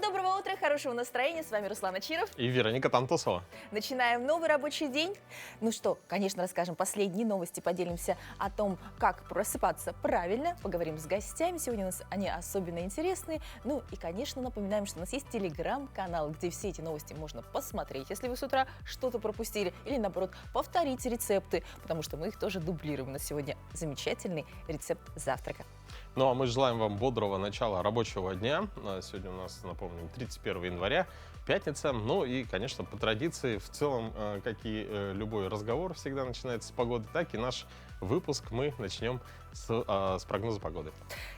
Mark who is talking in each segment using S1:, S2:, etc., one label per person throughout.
S1: доброго утра, хорошего настроения. С вами Руслан Ачиров.
S2: И Вероника Тантосова.
S1: Начинаем новый рабочий день. Ну что, конечно, расскажем последние новости, поделимся о том, как просыпаться правильно, поговорим с гостями. Сегодня у нас они особенно интересные. Ну и, конечно, напоминаем, что у нас есть телеграм-канал, где все эти новости можно посмотреть, если вы с утра что-то пропустили, или, наоборот, повторить рецепты, потому что мы их тоже дублируем. У нас сегодня замечательный рецепт завтрака.
S2: Ну а мы желаем вам бодрого начала рабочего дня. Сегодня у нас, напомним, 31 января, пятница. Ну и, конечно, по традиции, в целом, как и любой разговор всегда начинается с погоды, так и наш выпуск мы начнем с прогноза погоды.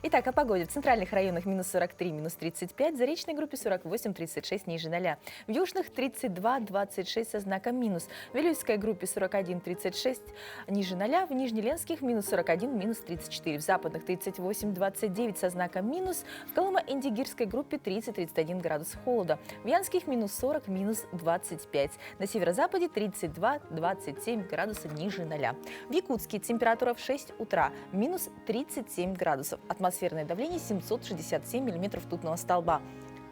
S1: Итак, о погоде. В центральных районах минус 43, минус 35, в заречной группе 48, 36 ниже 0. В южных 32, 26 со знаком минус. В Вилюйской группе 41, 36 ниже 0. В Нижнеленских минус 41, минус 34. В западных 38, 29 со знаком минус. В Колымо-Индигирской группе 30, 31 градус холода. В Янских минус 40, минус 25. На северо-западе 32, 27 градусов ниже 0. В Якутске температура в 6 утра. Минус 37 градусов. Атмосферное давление 767 миллиметров ртутного столба.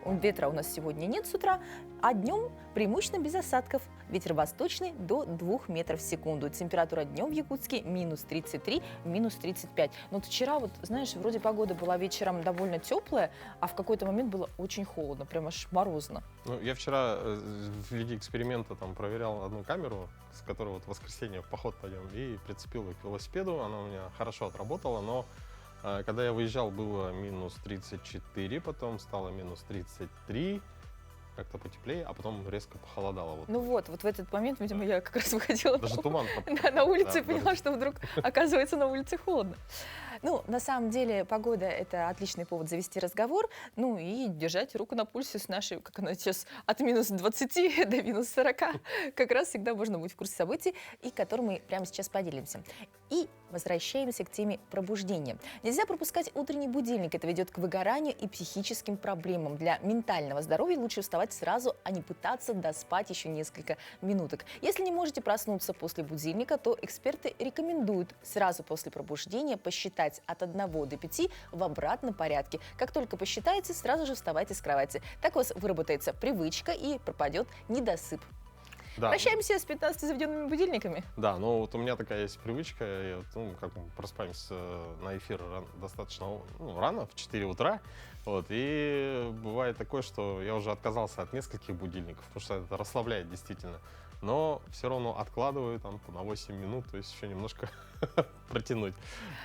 S1: Ветра у нас сегодня нет с утра, а днем преимущественно без осадков. Ветер восточный до 2 метров в секунду. Температура днем в Якутске минус 33, минус 35. Но вот вчера, вот, знаешь, вроде погода была вечером довольно теплая, а в какой-то момент было очень холодно, прям аж морозно.
S2: Ну, я вчера в виде эксперимента там проверял одну камеру, с которой вот в воскресенье в поход пойдем, и прицепил ее к велосипеду. Она у меня хорошо отработала, но когда я выезжал, было минус 34, потом стало минус 33, как-то потеплее, а потом резко похолодало. Вот.
S1: Ну вот в этот момент, видимо, я как раз выходила
S2: Даже туман
S1: на улице и
S2: да,
S1: поняла, что вдруг, оказывается, на улице холодно. Ну, на самом деле, погода – это отличный повод завести разговор, ну и держать руку на пульсе с нашей, как она сейчас, от минус 20 до минус 40. Как раз всегда можно быть в курсе событий, и которым мы прямо сейчас поделимся. И возвращаемся к теме пробуждения. Нельзя пропускать утренний будильник. Это ведет к выгоранию и психическим проблемам. Для ментального здоровья лучше вставать сразу, а не пытаться доспать еще несколько минуток. Если не можете проснуться после будильника, то эксперты рекомендуют сразу после пробуждения посчитать от 1 до 5 в обратном порядке. Как только посчитаете, сразу же вставайте с кровати. Так у вас выработается привычка и пропадет недосып.
S2: Да.
S1: Прощаемся с 15 заведенными будильниками.
S2: Да, но вот у меня такая есть привычка, как мы просыпаемся на эфир достаточно рано, в 4 утра, вот, и бывает такое, что я уже отказался от нескольких будильников, потому что это расслабляет действительно, но все равно откладываю там на 8 минут, то есть еще немножко протянуть.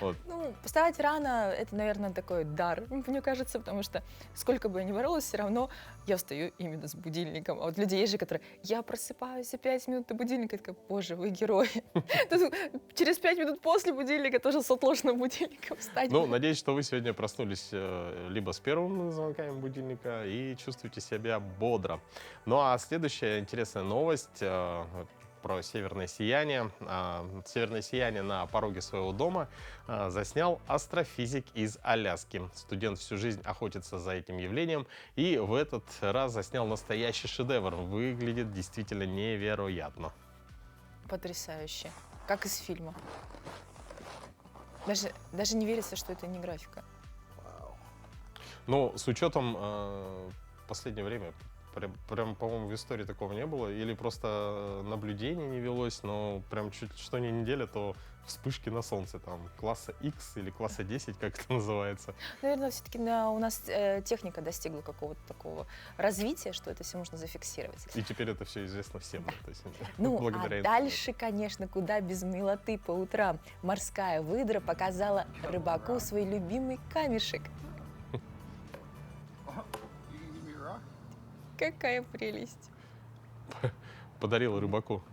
S2: Вот.
S1: Ну, вставать рано – это, наверное, такой дар, мне кажется, потому что сколько бы я ни боролась, все равно я встаю именно с будильником. А вот люди есть же, которые «я просыпаюсь за 5 минут до будильника», я такая «боже, вы герои». Через 5 минут после будильника тоже с отложенным будильником встать.
S2: Ну, надеюсь, что вы сегодня проснулись либо с первым звонками будильника и чувствуете себя бодро. Ну, а следующая интересная новость про северное сияние. Северное сияние на пороге своего дома заснял астрофизик из Аляски. Студент всю жизнь охотится за этим явлением и в этот раз заснял настоящий шедевр. Выглядит действительно невероятно.
S1: Потрясающе. Как из фильма. Даже не верится, что это не графика.
S2: Ну, с учетом в последнее время прям, по-моему, в истории такого не было. Или просто наблюдение не велось, но прям чуть что не неделя, то вспышки на солнце, там, класса X или класса 10, как это называется.
S1: Наверное, все-таки у нас техника достигла какого-то такого развития, что это все можно зафиксировать.
S2: И теперь это все известно всем. Да. То есть,
S1: ну,
S2: благодаря
S1: а дальше, конечно, куда без милоты по утрам. Морская выдра показала рыбаку свой любимый камешек. Какая прелесть.
S2: Подарил рыбаку.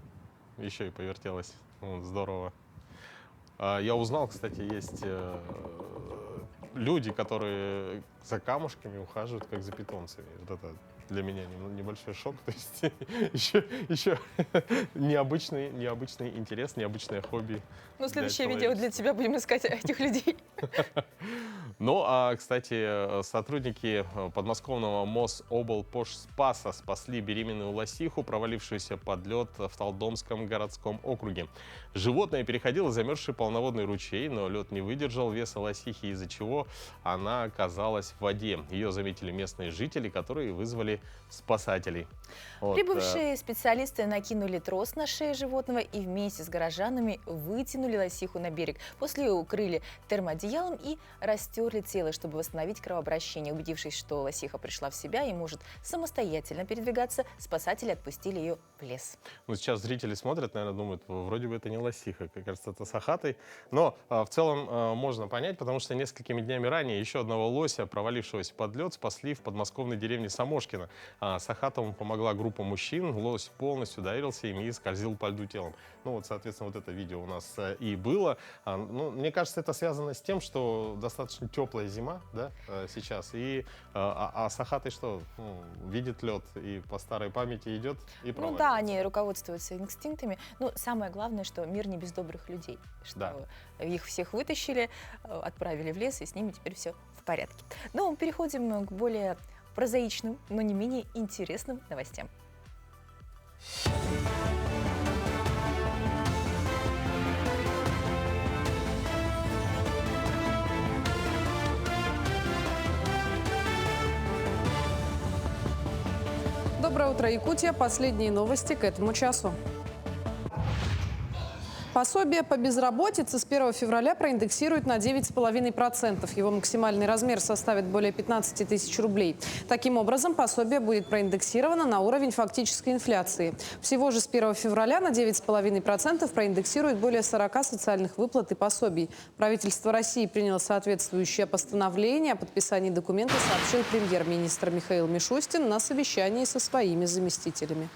S2: Еще и повертелось. Здорово. Я узнал, кстати, есть люди, которые за камушками ухаживают, как за питомцами. Вот это для меня небольшой шок. То есть еще необычный интерес, необычное хобби.
S1: Ну, следующее видео для тебя, будем искать этих людей.
S2: Ну, а, кстати, сотрудники подмосковного Мособлпошспаса спасли беременную лосиху, провалившуюся под лед в Талдомском городском округе. Животное переходило замерзший полноводный ручей, но лед не выдержал веса лосихи, из-за чего она оказалась в воде. Ее заметили местные жители, которые вызвали спасателей. Вот,
S1: Прибывшие специалисты накинули трос на шею животного и вместе с горожанами вытянули лосиху на берег. После укрыли термоодеялом и растерли тело, чтобы восстановить кровообращение. Убедившись, что лосиха пришла в себя и может самостоятельно передвигаться, спасатели отпустили ее в лес.
S2: Ну, сейчас зрители смотрят, наверное, думают, вроде бы это не лосиха, как кажется, это сахатый. Но в целом можно понять, потому что несколькими днями ранее еще одного лося, провалившегося под лед, спасли в подмосковной деревне Самошкино. Сахатому помогла группа мужчин, лось полностью доверился им и скользил по льду телом. Ну вот, соответственно, вот это видео у нас и было. Ну, мне кажется, это связано с тем, что достаточно теплая зима, да, сейчас. И сахатый что? Ну, видит лед и по старой памяти идет и проваливается.
S1: Ну да, они руководствуются инстинктами. Но самое главное, что мир не без добрых людей. Что их всех вытащили, отправили в лес, и с ними теперь все в порядке. Но переходим к более прозаичным, но не менее интересным новостям.
S3: Доброе утро, Якутия. Последние новости к этому часу. Пособие по безработице с 1 февраля проиндексируют на 9,5%. Его максимальный размер составит более 15 тысяч рублей. Таким образом, пособие будет проиндексировано на уровень фактической инфляции. Всего же с 1 февраля на 9,5% проиндексируют более 40 социальных выплат и пособий. Правительство России приняло соответствующее постановление. О подписании документа сообщил премьер-министр Михаил Мишустин на совещании со своими заместителями.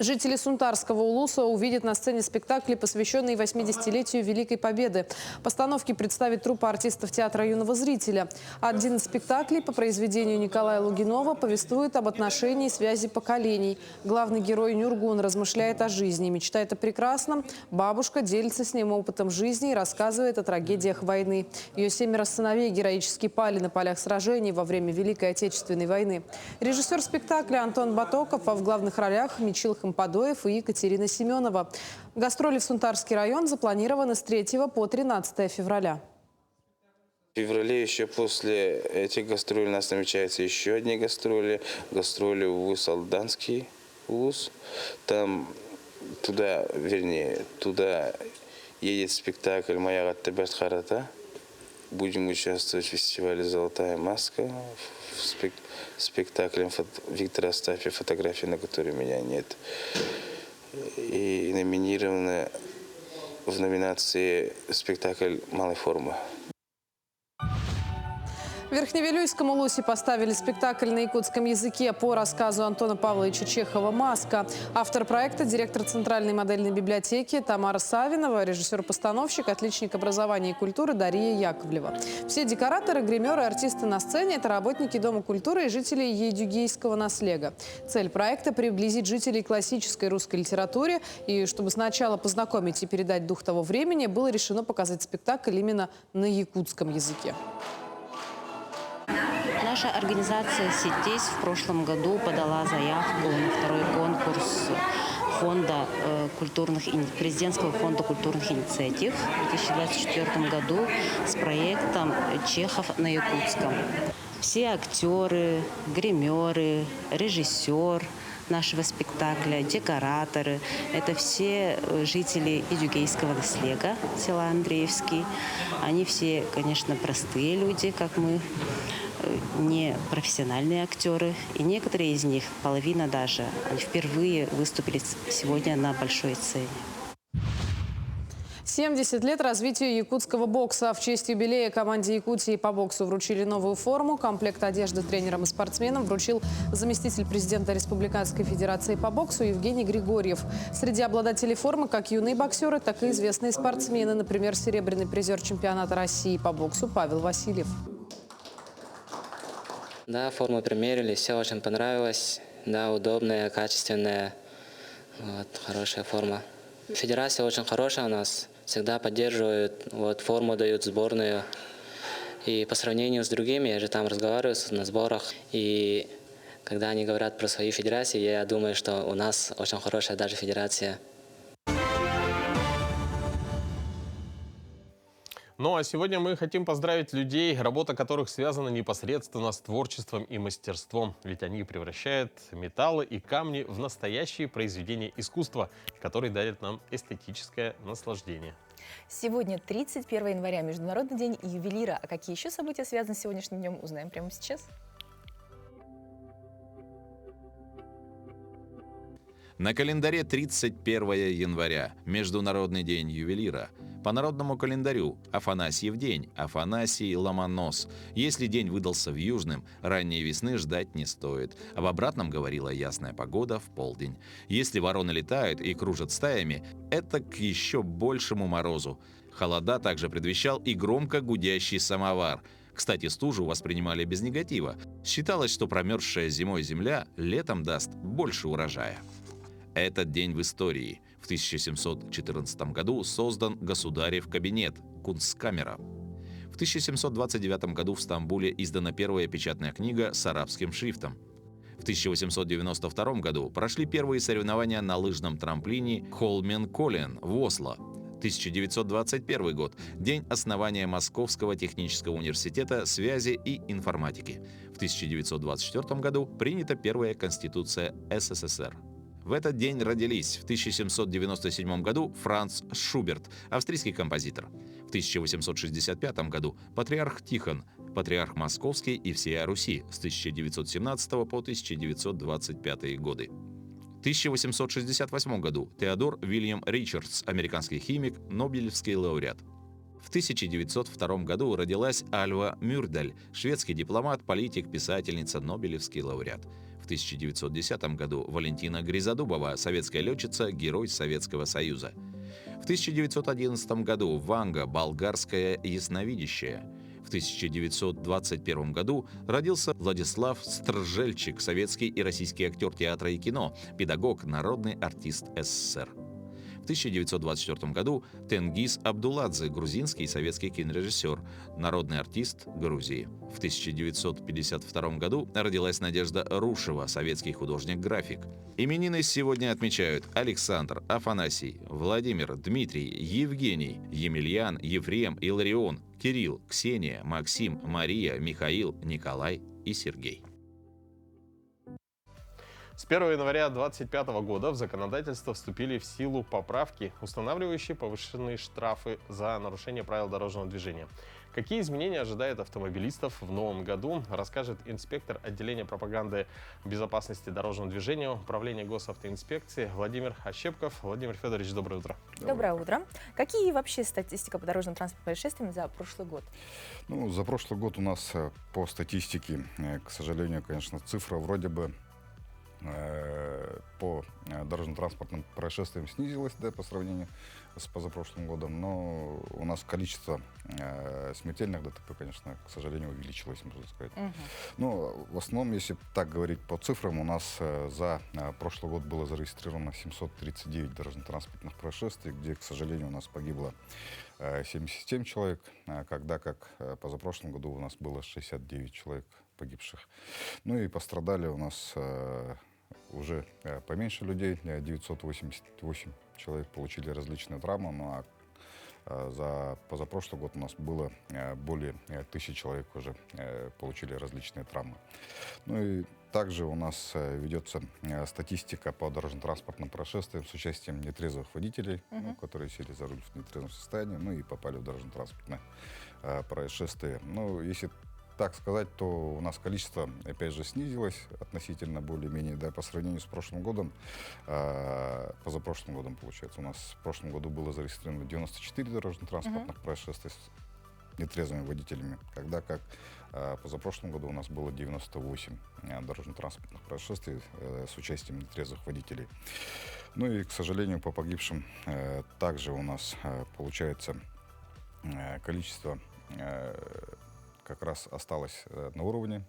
S3: Жители Сунтарского улуса увидят на сцене спектакли, посвященные 80-летию Великой Победы. Постановки представит труппа артистов театра юного зрителя. Один из спектаклей по произведению Николая Лугинова повествует об отношении и связи поколений. Главный герой Нюргун размышляет о жизни, мечтает о прекрасном. Бабушка делится с ним опытом жизни и рассказывает о трагедиях войны. Ее 7 сыновей героически пали на полях сражений во время Великой Отечественной войны. Режиссер спектакля Антон Батоков, а в главных ролях Мичил Подоев и Екатерина Семенова. Гастроли в Сунтарский район запланированы с 3 по 13 февраля.
S4: В феврале еще после этих гастролей у нас намечаются еще одни гастроли. Гастроли в ВУЗ Алданский ВУЗ. Там туда едет спектакль «Моя Гаттаберт Харата». Будем участвовать в фестивале «Золотая маска». Спектаклем Виктора Астафьева «Фотографии, на которой меня нет». И номинированы в номинации спектакль малой формы.
S3: В Верхневилюйском улусе поставили спектакль на якутском языке по рассказу Антона Павловича Чехова «Маска». Автор проекта – директор Центральной модельной библиотеки Тамара Савинова, режиссер-постановщик, отличник образования и культуры Дарья Яковлева. Все декораторы, гримеры, артисты на сцене – это работники Дома культуры и жители Едюгейского наслега. Цель проекта – приблизить жителей к классической русской литературе. И чтобы сначала познакомить и передать дух того времени, было решено показать спектакль именно на якутском языке.
S5: Наша организация «Сетесь» в прошлом году подала заявку на второй конкурс президентского фонда культурных инициатив в 2024 году с проектом «Чехов на якутском». Все актеры, гримеры, режиссер нашего спектакля, декораторы – это все жители Едюгейского наслега, села Андреевский. Они все, конечно, простые люди, как мы, не профессиональные актеры. И некоторые из них, половина даже, они впервые выступили сегодня на большой сцене.
S3: 70 лет развитию якутского бокса. В честь юбилея команде Якутии по боксу вручили новую форму. Комплект одежды тренерам и спортсменам вручил заместитель президента Республиканской федерации по боксу Евгений Григорьев. Среди обладателей формы как юные боксеры, так и известные спортсмены. Например, серебряный призер чемпионата России по боксу Павел Васильев.
S6: Да, форму примерили, все очень понравилось. Да, удобная, качественная, хорошая форма. Федерация очень хорошая у нас, всегда поддерживает, форму дают сборную. И по сравнению с другими, я же там разговариваю на сборах, и когда они говорят про свои федерации, я думаю, что у нас очень хорошая даже федерация.
S2: Ну а сегодня мы хотим поздравить людей, работа которых связана непосредственно с творчеством и мастерством. Ведь они превращают металлы и камни в настоящие произведения искусства, которые дарят нам эстетическое наслаждение.
S1: Сегодня 31 января, Международный день ювелира. А какие еще события связаны с сегодняшним днем, узнаем прямо сейчас.
S7: На календаре 31 января – Международный день ювелира. По народному календарю – Афанасьев день, Афанасий Ломонос. Если день выдался в южным, ранней весны ждать не стоит. Об обратном говорила ясная погода в полдень. Если вороны летают и кружат стаями, это к еще большему морозу. Холода также предвещал и громко гудящий самовар. Кстати, стужу воспринимали без негатива. Считалось, что промерзшая зимой земля летом даст больше урожая. Этот день в истории. В 1714 году создан Государев кабинет – Кунсткамера. В 1729 году в Стамбуле издана первая печатная книга с арабским шрифтом. В 1892 году прошли первые соревнования на лыжном трамплине Холменколлен в Осло. 1921 год – день основания Московского технического университета связи и информатики. В 1924 году принята первая Конституция СССР. В этот день родились в 1797 году Франц Шуберт, австрийский композитор. В 1865 году патриарх Тихон, патриарх Московский и всея Руси с 1917 по 1925 годы. В 1868 году Теодор Вильям Ричардс, американский химик, Нобелевский лауреат. В 1902 году родилась Альва Мюрдаль, шведский дипломат, политик, писательница, Нобелевский лауреат. В 1910 году Валентина Гризодубова, советская летчица, герой Советского Союза. В 1911 году Ванга, болгарская ясновидящая. В 1921 году родился Владислав Стржельчик, советский и российский актер театра и кино, педагог, народный артист СССР. В 1924 году Тенгиз Абдуладзе, грузинский и советский кинорежиссер, народный артист Грузии. В 1952 году родилась Надежда Рушева, советский художник-график. Именины сегодня отмечают Александр, Афанасий, Владимир, Дмитрий, Евгений, Емельян, Ефрем, Иларион, Кирилл, Ксения, Максим, Мария, Михаил, Николай и Сергей.
S2: С 1 января 2025 года в законодательство вступили в силу поправки, устанавливающие повышенные штрафы за нарушение правил дорожного движения. Какие изменения ожидают автомобилистов в новом году, расскажет инспектор отделения пропаганды безопасности дорожного движения Управления госавтоинспекции Владимир Ощепков. Владимир Федорович, доброе утро.
S1: Доброе утро. Какие вообще статистика по дорожно-транспортным происшествиям за прошлый год?
S8: Ну, за прошлый год у нас по статистике, к сожалению, конечно, цифра вроде бы по дорожно-транспортным происшествиям снизилась, да, по сравнению с позапрошлым годом, но у нас количество смертельных ДТП, конечно, к сожалению, увеличилось, можно сказать. Но в основном, если так говорить по цифрам, у нас за прошлый год было зарегистрировано 739 дорожно-транспортных происшествий, где, к сожалению, у нас погибло 77 человек, когда как позапрошлом году у нас было 69 человек погибших. Ну и пострадали у нас уже поменьше людей, 988 человек получили различные травмы, ну а за позапрошлый год у нас было более 1000 человек уже получили различные травмы. Ну и также у нас ведется статистика по дорожно-транспортным происшествиям с участием нетрезвых водителей, которые сели за руль в нетрезвом состоянии, ну и попали в дорожно-транспортное происшествие. Ну, если так сказать, то у нас количество, опять же, снизилось относительно более-менее, да, по сравнению с прошлым годом, позапрошлым годом, получается. У нас в прошлом году было зарегистрировано 94 дорожно-транспортных происшествий с нетрезвыми водителями, когда как позапрошлом году у нас было 98 дорожно-транспортных происшествий с участием нетрезвых водителей. Ну и, к сожалению, по погибшим также у нас получается количество как раз осталось на уровне.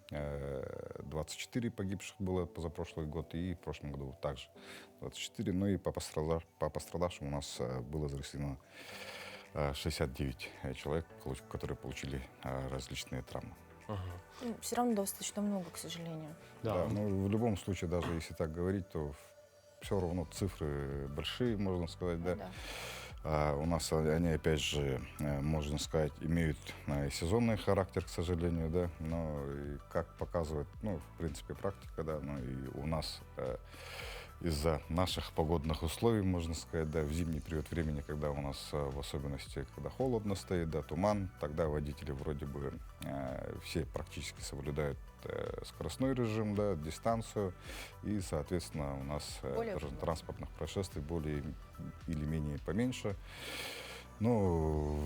S8: 24 погибших было позапрошлый год, и в прошлом году также 24. Ну и по пострадавшим у нас было зарегистрировано 69 человек, которые получили различные травмы.
S1: Все равно достаточно много, к сожалению.
S8: Да, ну в любом случае, даже если так говорить, то все равно цифры большие, можно сказать, да. У нас они, опять же, можно сказать, имеют сезонный характер, к сожалению, да, но и как показывает, ну, в принципе, практика, да, ну и у нас из-за наших погодных условий, можно сказать, да, в зимний период времени, когда у нас, в особенности, когда холодно стоит, да, туман, тогда водители вроде бы все практически соблюдают скоростной режим, да, дистанцию, и, соответственно, у нас транспортных происшествий более или менее поменьше. Но,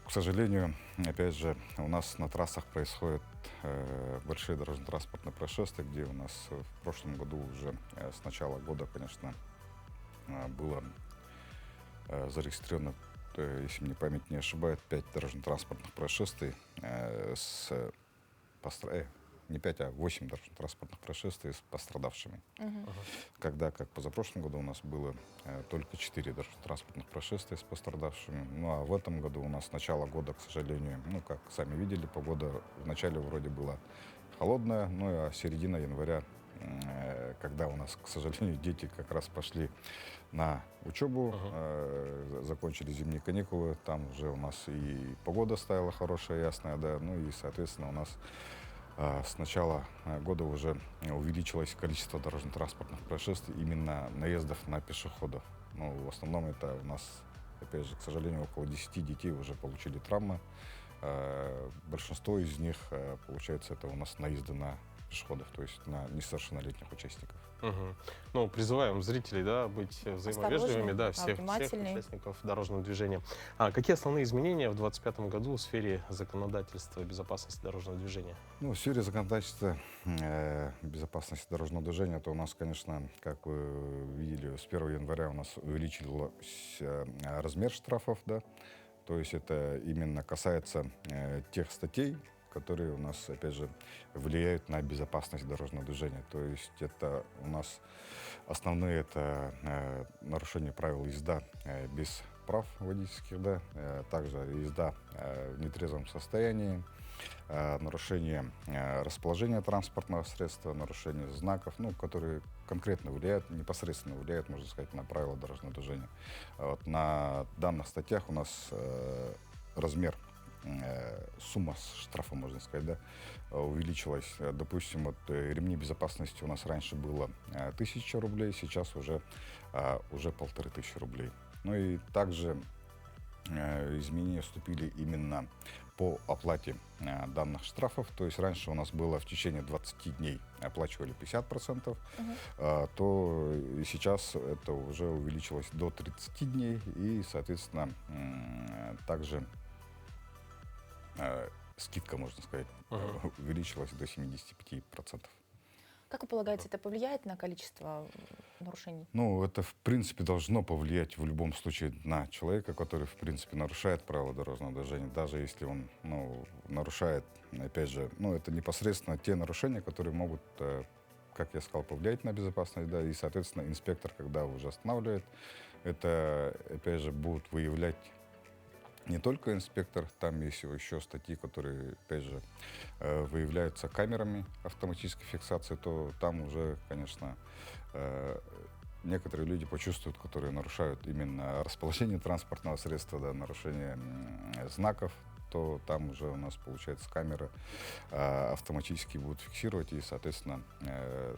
S8: к сожалению, опять же, у нас на трассах происходят большие дорожно-транспортные происшествия, где у нас в прошлом году уже с начала года, конечно, было зарегистрировано, если мне память не ошибает, 5 дорожно-транспортных происшествий не 5, а 8 дорожно-транспортных происшествий с пострадавшими. Когда, как позапрошлом году, у нас было только 4 дорожно-транспортных происшествия с пострадавшими. Ну а в этом году у нас с начала года, к сожалению, ну как сами видели, погода в начале вроде была холодная, ну а середина января, когда у нас, к сожалению, дети как раз пошли на учебу, закончили зимние каникулы, там уже у нас и погода стояла хорошая, ясная, да, ну и, соответственно, у нас с начала года уже увеличилось количество дорожно-транспортных происшествий, именно наездов на пешеходов. Ну, в основном это у нас, опять же, к сожалению, около 10 детей уже получили травмы. Большинство из них, получается, это у нас наезды на пешеходов, то есть на несовершеннолетних участников.
S2: Ну, призываем зрителей, да, быть взаимовежливыми, да, всех
S1: внимательнее.
S2: участников дорожного движения. Какие основные изменения в 2025 году в сфере законодательства безопасности дорожного движения?
S8: Ну, в сфере законодательства безопасности дорожного движения, то у нас, конечно, как вы видели, с 1 января у нас увеличился размер штрафов, да, то есть это именно касается тех статей, которые у нас, опять же, влияют на безопасность дорожного движения. То есть это у нас основные это нарушение правил езда без прав водительских, да, также езда в нетрезвом состоянии, нарушение расположения транспортного средства, нарушение знаков, ну, которые конкретно влияют, непосредственно влияют, можно сказать, на правила дорожного движения. Вот на данных статьях у нас размер, сумма штрафа, можно сказать, да, увеличилась. Допустим, вот ремни безопасности у нас раньше было 1000 рублей, сейчас уже 1500 рублей. Ну и также изменения вступили именно по оплате данных штрафов. То есть раньше у нас было в течение 20 дней оплачивали 50%, то и сейчас это уже увеличилось до 30 дней и, соответственно, также скидка, можно сказать, увеличилась до 75%.
S1: Как вы полагаете, это повлияет на количество нарушений?
S8: Ну, это, в принципе, должно повлиять в любом случае на человека, который, в принципе, нарушает правила дорожного движения, даже если он, ну, нарушает, опять же, ну, это непосредственно те нарушения, которые могут, как я сказал, повлиять на безопасность, да, и, соответственно, инспектор, когда уже останавливает, это, опять же, будут выявлять не только инспектор, там есть еще статьи, которые, опять же, выявляются камерами автоматической фиксации, то там уже, конечно, некоторые люди почувствуют, которые нарушают именно расположение транспортного средства, да, нарушение знаков, то там уже у нас, получается, камеры автоматически будут фиксировать и, соответственно,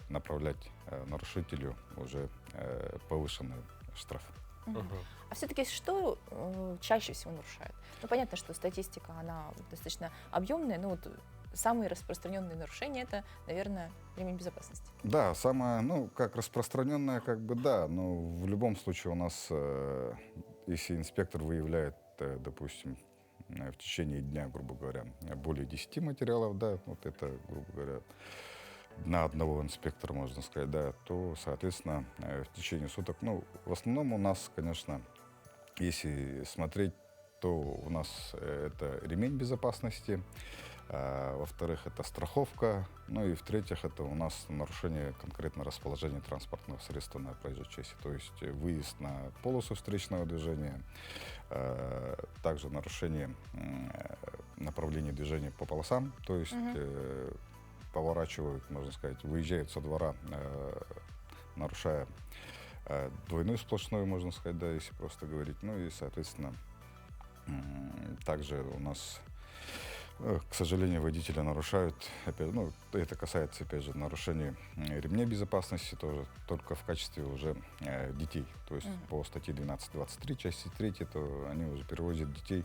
S8: направлять нарушителю уже повышенный штраф.
S1: А все-таки что чаще всего нарушают? Ну, понятно, что статистика, она достаточно объемная, но вот самые распространенные нарушения — это, наверное, ремень безопасности.
S8: Да, самое, ну, как распространенное, как бы, да, но в любом случае у нас, если инспектор выявляет, допустим, в течение дня, грубо говоря, более 10 материалов, да, вот это, грубо говоря, на одного инспектора, можно сказать, да, то, соответственно, в течение суток, ну, в основном у нас, конечно, если смотреть, то у нас это ремень безопасности, во-вторых, это страховка, ну и в-третьих, это у нас нарушение конкретно расположения транспортного средства на проезжей части, то есть выезд на полосу встречного движения, также нарушение направления движения по полосам, то есть поворачивают, можно сказать, выезжают со двора, нарушая двойной сплошной, можно сказать, да, если просто говорить. Ну и, соответственно, также у нас, к сожалению, водители нарушают, опять, ну, это касается, опять же, нарушений ремней безопасности тоже, только в качестве уже детей. То есть по статье 12.23, части 3, то они уже перевозят детей.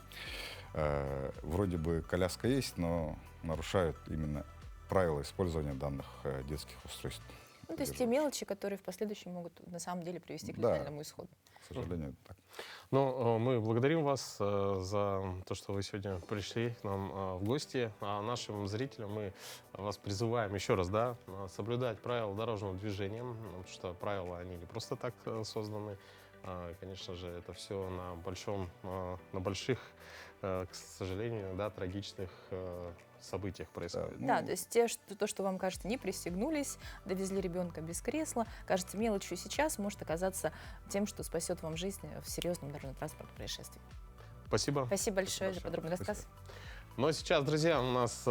S8: Вроде бы коляска есть, но нарушают именно правила использования данных детских устройств.
S1: Ну, то есть те мелочи, которые в последующем могут на самом деле привести к летальному исходу.
S8: К сожалению, так.
S2: Ну, мы благодарим вас за то, что вы сегодня пришли к нам в гости. А нашим зрителям мы вас призываем еще раз, да, соблюдать правила дорожного движения, потому что правила, они не просто так созданы. Конечно же, это все на больших, к сожалению, да, трагичных событиях происходит.
S1: Да, то есть то, что вам кажется, не пристегнулись, довезли ребенка без кресла, кажется мелочью сейчас, может оказаться тем, что спасет вам жизнь в серьезном дорожно-транспортном происшествии.
S2: Спасибо.
S1: Спасибо большое за подробный рассказ.
S2: Ну а сейчас, друзья, у нас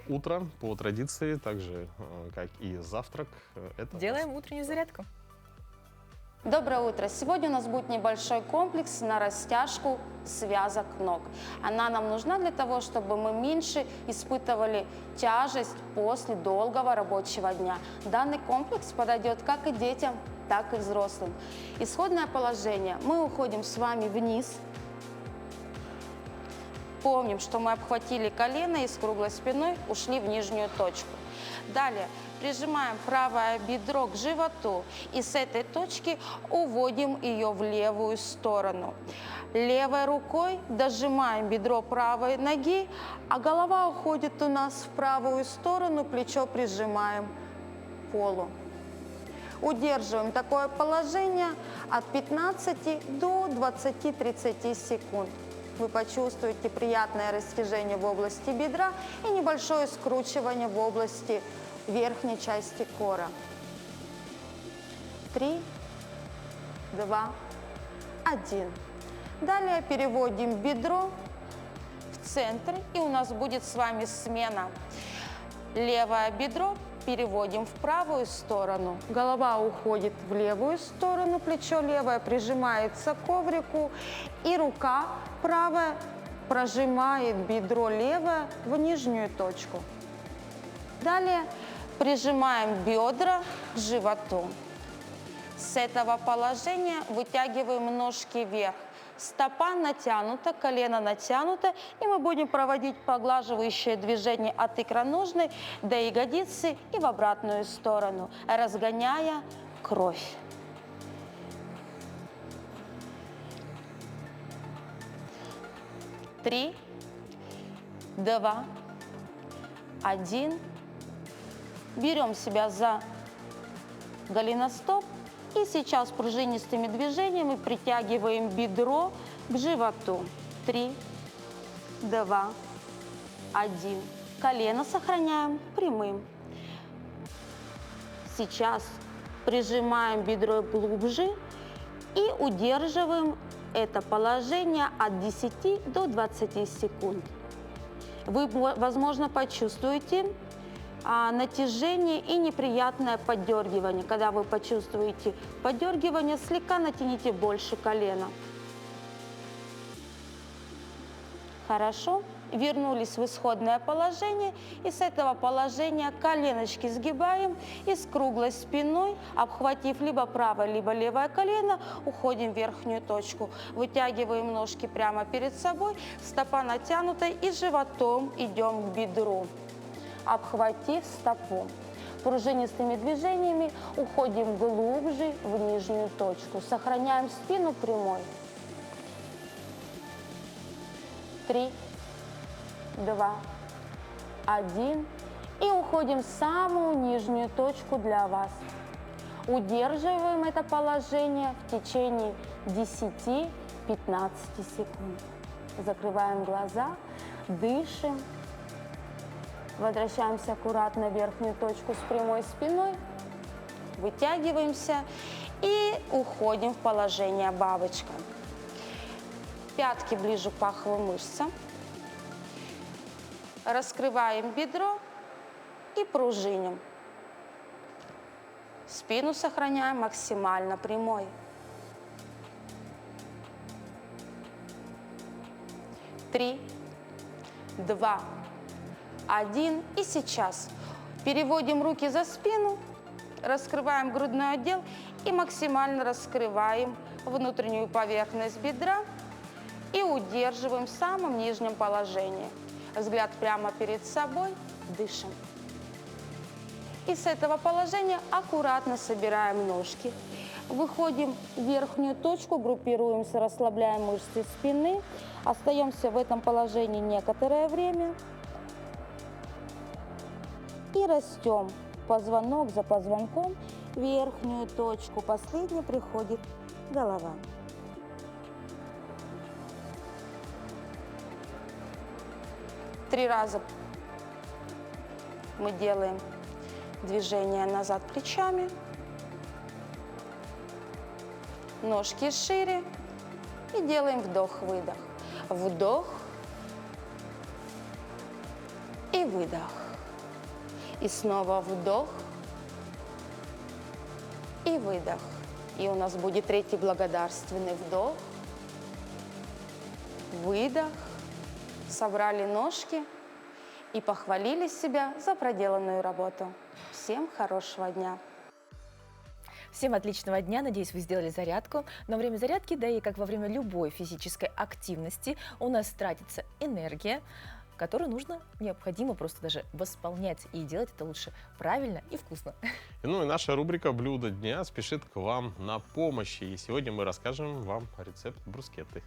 S2: утро по традиции, так же, как и завтрак. Это
S1: Делаем утреннюю зарядку.
S9: Доброе утро! Сегодня у нас будет небольшой комплекс на растяжку связок ног. Она нам нужна для того, чтобы мы меньше испытывали тяжесть после долгого рабочего дня. Данный комплекс подойдет как и детям, так и взрослым. Исходное положение. Мы уходим с вами вниз. Помним, что мы обхватили колено и с круглой спиной ушли в нижнюю точку. Далее прижимаем правое бедро к животу и с этой точки уводим ее в левую сторону. Левой рукой дожимаем бедро правой ноги, а голова уходит у нас в правую сторону, плечо прижимаем к полу. Удерживаем такое положение от 15 до 20-30 секунд. Вы почувствуете приятное растяжение в области бедра и небольшое скручивание в области верхней части кора. 3, 2, 1. Далее переводим бедро в центр, и у нас будет с вами смена. Левое бедро переводим в правую сторону. Голова уходит в левую сторону, плечо левое прижимается к коврику, и рука правая прожимает бедро левое в нижнюю точку. Далее прижимаем бедра к животу. С этого положения вытягиваем ножки вверх. Стопа натянута, колено натянуто, и мы будем проводить поглаживающее движение от икроножной до ягодицы и в обратную сторону, разгоняя кровь. Три, 2, 1. Берем себя за голеностоп и сейчас пружинистыми движениями притягиваем бедро к животу. 3, 2, 1. Колено сохраняем прямым. Сейчас прижимаем бедро глубже и удерживаем это положение от 10 до 20 секунд. Вы, возможно, почувствуете натяжение и неприятное поддергивание. Когда вы почувствуете поддергивание, слегка натяните больше колена. Хорошо. Вернулись в исходное положение, и с этого положения коленочки сгибаем и с круглой спиной, обхватив либо правое, либо левое колено, уходим в верхнюю точку. Вытягиваем ножки прямо перед собой, стопа натянута, и животом идем к бедру, обхватив стопу. Пружинистыми движениями уходим глубже в нижнюю точку. Сохраняем спину прямой. 3, 2, 1. И уходим в самую нижнюю точку для вас. Удерживаем это положение в течение 10-15 секунд. Закрываем глаза, дышим. Возвращаемся аккуратно в верхнюю точку с прямой спиной. Вытягиваемся и уходим в положение бабочка. Пятки ближе к паховым мышцам. Раскрываем бедро и пружиним. Спину сохраняем максимально прямой. 3, 2, 1. И сейчас переводим руки за спину, раскрываем грудной отдел и максимально раскрываем внутреннюю поверхность бедра и удерживаем в самом нижнем положении. Взгляд прямо перед собой, дышим. И с этого положения аккуратно собираем ножки. Выходим в верхнюю точку, группируемся, расслабляем мышцы спины. Остаемся в этом положении некоторое время. И растем позвонок за позвонком. В верхнюю точку последней приходит голова. Три раза мы делаем движение назад плечами, ножки шире и делаем вдох-выдох. Вдох и выдох. И снова вдох и выдох. И у нас будет третий благодарственный вдох, выдох. Собрали ножки и похвалили себя за проделанную работу. Всем хорошего дня!
S1: Всем отличного дня. Надеюсь, вы сделали зарядку. Но во время зарядки, да и как во время любой физической активности, у нас тратится энергия, которую необходимо просто даже восполнять. И делать это лучше правильно и вкусно.
S2: Ну и наша рубрика «Блюдо дня» спешит к вам на помощь. И сегодня мы расскажем вам рецепт брускетты.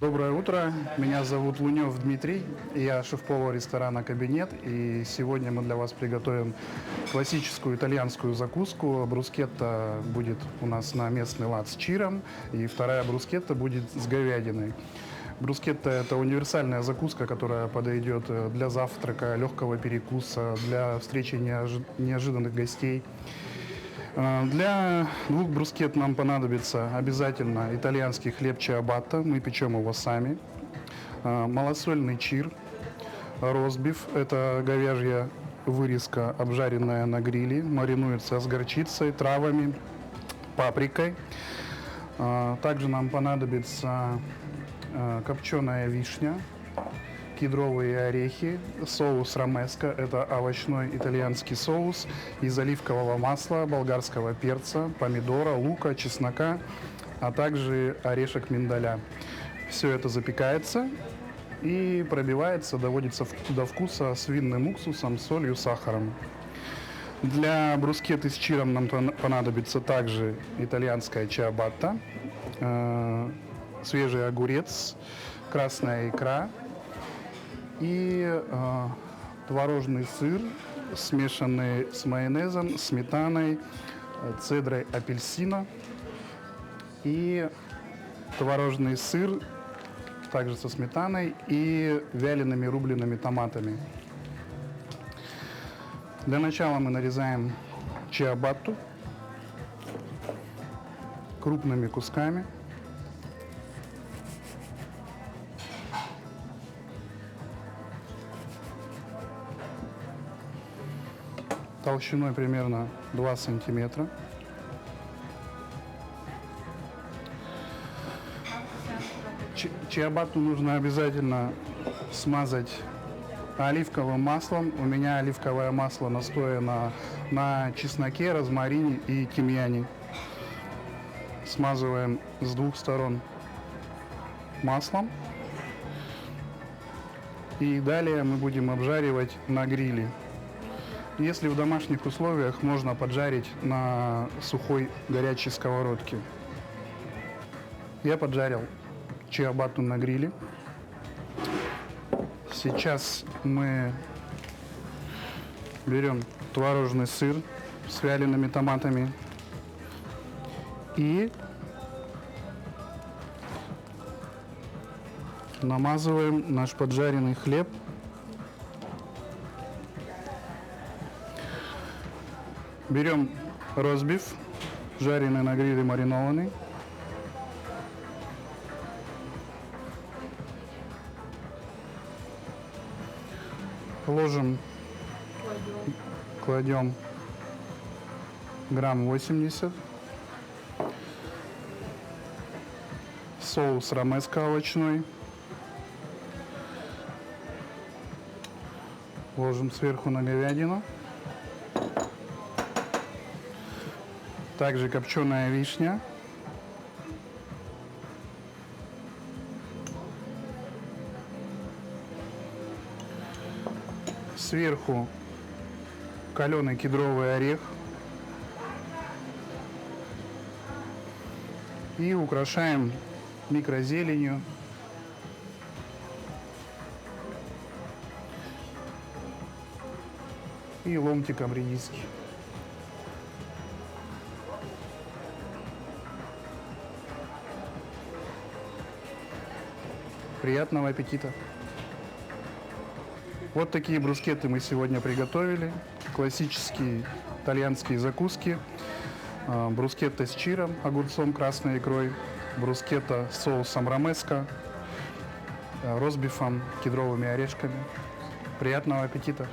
S10: Доброе утро, меня зовут Лунев Дмитрий, я шеф-повар ресторана «Кабинет», и сегодня мы для вас приготовим классическую итальянскую закуску. Брускетта будет у нас на местный лад с чиром, и вторая брускетта будет с говядиной. Брускетта – это универсальная закуска, которая подойдет для завтрака, легкого перекуса, для встречи неожиданных гостей. Для двух брускет нам понадобится обязательно итальянский хлеб чиабатта, мы печем его сами, малосольный чир, ростбиф, это говяжья вырезка, обжаренная на гриле, маринуется с горчицей, травами, паприкой. Также нам понадобится копченая вишня, кедровые орехи, соус ромеско, это овощной итальянский соус из оливкового масла, болгарского перца, помидора, лука, чеснока, а также орешек миндаля. Все это запекается и пробивается, доводится до вкуса с винным уксусом, солью, сахаром. Для брускетты с чиром нам понадобится также итальянская чиабатта, свежий огурец, красная икра и творожный сыр, смешанный с майонезом, сметаной, цедрой апельсина и творожный сыр также со сметаной и вялеными рубленными томатами. Для начала мы нарезаем чиабатту крупными кусками. Толщиной примерно 2 сантиметра. Чиабатту нужно обязательно смазать оливковым маслом. У меня оливковое масло настояно на чесноке, розмарине и тимьяне. Смазываем с двух сторон маслом. И далее мы будем обжаривать на гриле. Если в домашних условиях, можно поджарить на сухой горячей сковородке. Я поджарил чиабатту на гриле. Сейчас мы берем творожный сыр с вялеными томатами и намазываем наш поджаренный хлеб. Берем ростбиф, жареный на гриле, маринованный. кладем грамм 80. Соус ромеско овощной. Ложим сверху на говядину. Также копченая вишня. Сверху каленый кедровый орех. И украшаем микрозеленью. И ломтиком редиски. Приятного аппетита! Вот такие брускетты мы сегодня приготовили. Классические итальянские закуски. Брускетта с чиром, огурцом, красной икрой. Брускетта с соусом ромеско, ростбифом, кедровыми орешками. Приятного аппетита!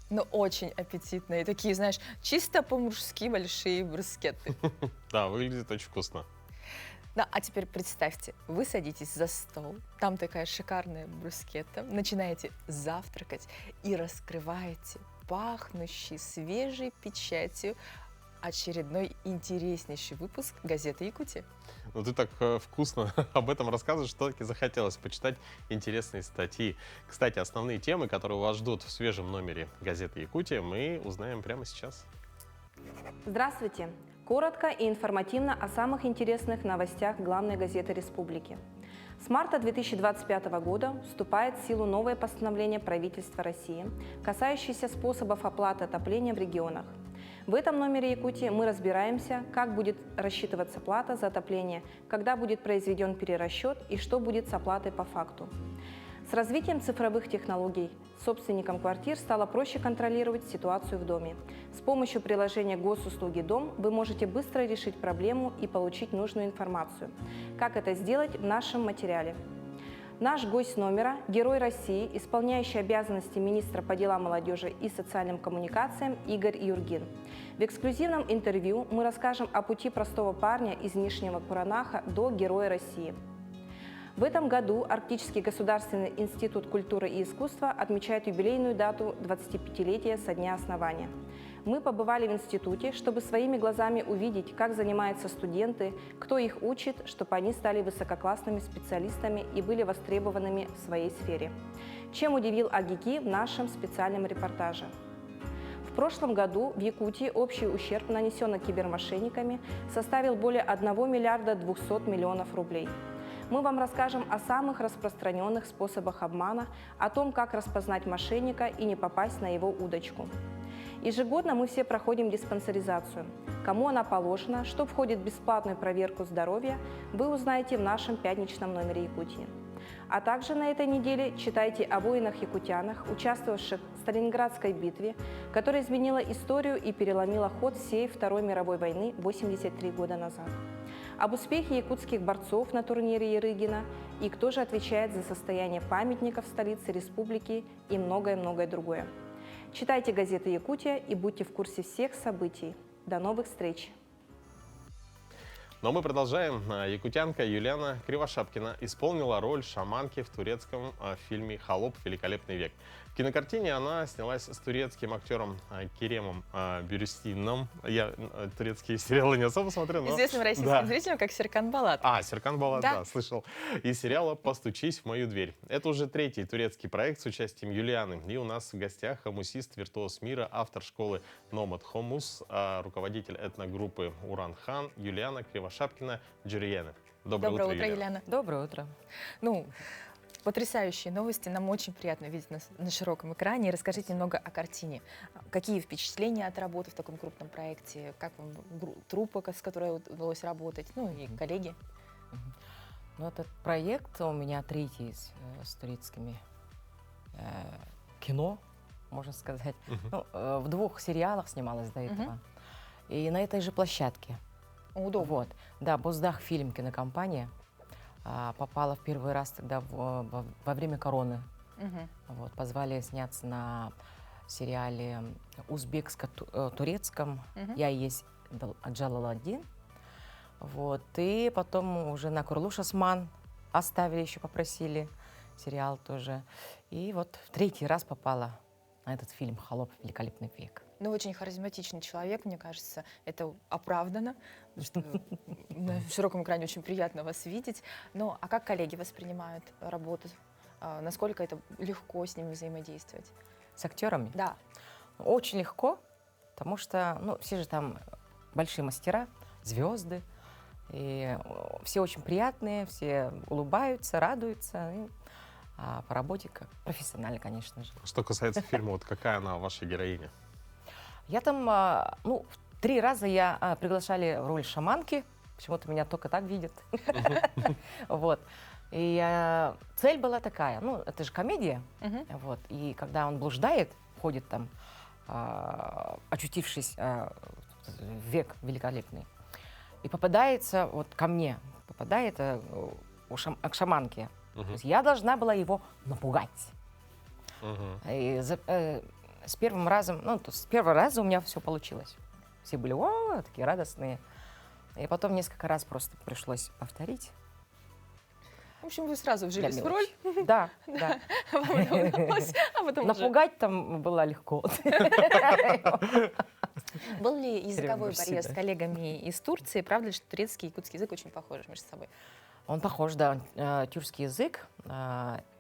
S1: Ну, очень аппетитные. Такие, знаешь, чисто по-мужски большие брускетты.
S2: Да, выглядит очень вкусно.
S1: Да, а теперь представьте, вы садитесь за стол, там такая шикарная брускетта, начинаете завтракать и раскрываете пахнущий свежей печатью очередной интереснейший выпуск газеты «Якутия».
S2: Ну, ты так вкусно об этом рассказываешь, что таки захотелось почитать интересные статьи. Кстати, основные темы, которые вас ждут в свежем номере газеты «Якутия», мы узнаем прямо сейчас.
S11: Здравствуйте! Коротко и информативно о самых интересных новостях главной газеты республики. С марта 2025 года вступает в силу новое постановление правительства России, касающееся способов оплаты отопления в регионах. В этом номере Якутии мы разбираемся, как будет рассчитываться плата за отопление, когда будет произведен перерасчет и что будет с оплатой по факту. С развитием цифровых технологий собственникам квартир стало проще контролировать ситуацию в доме. С помощью приложения госуслуги «Дом» вы можете быстро решить проблему и получить нужную информацию. Как это сделать в нашем материале? Наш гость номера – Герой России, исполняющий обязанности министра по делам молодежи и социальным коммуникациям Игорь Юргин. В эксклюзивном интервью мы расскажем о пути простого парня из Нижнего Куранаха до Героя России. В этом году Арктический государственный институт культуры и искусства отмечает юбилейную дату 25-летия со дня основания. Мы побывали в институте, чтобы своими глазами увидеть, как занимаются студенты, кто их учит, чтобы они стали высококлассными специалистами и были востребованными в своей сфере. Чем удивил АГИКИ в нашем специальном репортаже. В прошлом году в Якутии общий ущерб, нанесенный кибермошенниками, составил более 1 миллиарда 200 миллионов рублей. Мы вам расскажем о самых распространенных способах обмана, о том, как распознать мошенника и не попасть на его удочку. Ежегодно мы все проходим диспансеризацию. Кому она положена, что входит в бесплатную проверку здоровья, вы узнаете в нашем пятничном номере Якутии. А также на этой неделе читайте о воинах-якутянах, участвовавших в Сталинградской битве, которая изменила историю и переломила ход всей Второй мировой войны 83 года назад. Об успехе якутских борцов на турнире Ярыгина и кто же отвечает за состояние памятников в столице республики и многое-многое другое. Читайте газеты «Якутия» и будьте в курсе всех событий. До новых встреч!
S2: Но мы продолжаем. Якутянка Юлиана Кривошапкина исполнила роль шаманки в турецком фильме «Холоп. Великолепный век». В кинокартине она снялась с турецким актером Керемом Бюрюстином. Я турецкие сериалы не особо смотрю, но...
S1: Известным российским зрителям как Серкан Балат.
S2: Серкан Балат, да, слышал. Из сериала «Постучись в мою дверь». Это уже третий турецкий проект с участием Юлианы. И у нас в гостях хомусист, виртуоз мира, автор школы Номад Хомус, руководитель этногруппы Уранхан Юлиана Кривошапкина Джуриена. Доброе утро,
S1: Юлиана.
S12: Доброе утро.
S1: Ну, потрясающие новости. Нам очень приятно видеть нас на широком экране. Расскажите немного о картине. Какие впечатления от работы в таком крупном проекте? Как вам труппа, с которой удалось работать? Ну и коллеги.
S12: Ну, этот проект у меня третий с турецкими кино, можно сказать. Ну, в 2 сериалах снималась до этого. И на этой же площадке.
S1: Удобно.
S12: Вот. Да, Боздах фильм кинокомпания попала в первый раз тогда во время короны.
S1: Мгм.
S12: Вот, позвали сняться на сериале узбекско-турецком
S1: Мгм.
S12: «Я и есть Джалаладдин». Вот, и потом уже на Курлуш Осман оставили, еще попросили сериал тоже. И вот в третий раз попала на этот фильм «Холоп. Великолепный век».
S1: Ну, очень харизматичный человек, мне кажется, это оправдано, потому что на широком экране очень приятно вас видеть. Ну, а как коллеги воспринимают работу? Насколько это легко с ними взаимодействовать?
S12: С актерами?
S1: Да.
S12: Очень легко, потому что, ну, все же там большие мастера, звезды, и все очень приятные, все улыбаются, радуются, а по работе как профессионально, конечно же.
S2: Что касается фильма, вот какая она ваша героиня?
S12: Я там, ну, 3 раза я приглашали в роль шаманки, почему-то меня только так видят. Вот. И цель была такая, ну, это же комедия, вот, и когда он блуждает, ходит там, очутившись в век великолепный, и попадается вот ко мне, попадает к шаманке. То есть я должна была его напугать. И с первым разом, ну, то есть с первого раза у меня все получилось. Все были такие радостные. И потом несколько раз просто пришлось повторить.
S1: В общем, вы сразу
S12: Для
S1: вжились в роль.
S12: мелочи. Да, да.
S1: Вам это удалось, а потом уже-
S12: Напугать там было легко.
S1: Был ли языковой
S12: Требуешь
S1: барьер с
S12: себя.
S1: коллегами из Турции? Правда ли, что турецкий и якутский язык очень похожи между собой?
S12: Он похож, да, тюркский язык